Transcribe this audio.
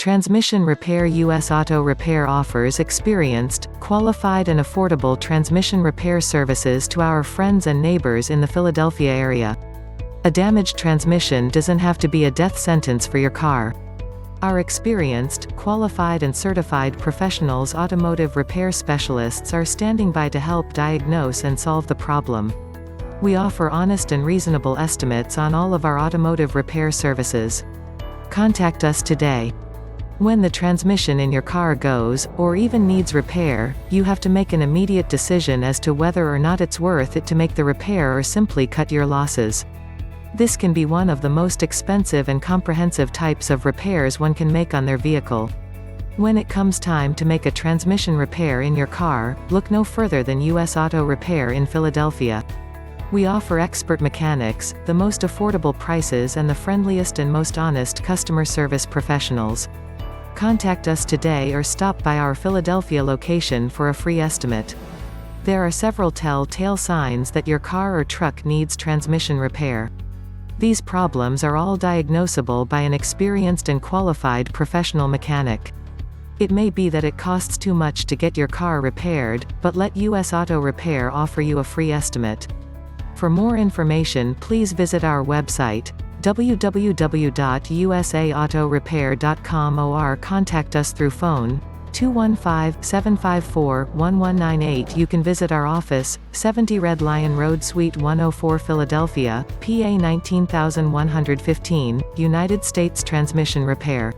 Transmission Repair. US Auto Repair offers experienced, qualified and affordable transmission repair services to our friends and neighbors in the Philadelphia area. A damaged transmission doesn't have to be a death sentence for your car. Our experienced, qualified and certified professionals, automotive repair specialists, are standing by to help diagnose and solve the problem. We offer honest and reasonable estimates on all of our automotive repair services. Contact us today. When the transmission in your car goes, or even needs repair, you have to make an immediate decision as to whether or not it's worth it to make the repair or simply cut your losses. This can be one of the most expensive and comprehensive types of repairs one can make on their vehicle. When it comes time to make a transmission repair in your car, look no further than US Auto Repair in Philadelphia. We offer expert mechanics, the most affordable prices and the friendliest and most honest customer service professionals. Contact us today or stop by our Philadelphia location for a free estimate. There are several telltale signs that your car or truck needs transmission repair. These problems are all diagnosable by an experienced and qualified professional mechanic. It may be that it costs too much to get your car repaired, but let US Auto Repair offer you a free estimate. For more information, please visit our website, www.usaautorepair.com, or contact us through phone 215-754-1198. You can visit our office, 70 Red Lion Road, Suite 104, Philadelphia, PA 19115, United States Transmission Repair.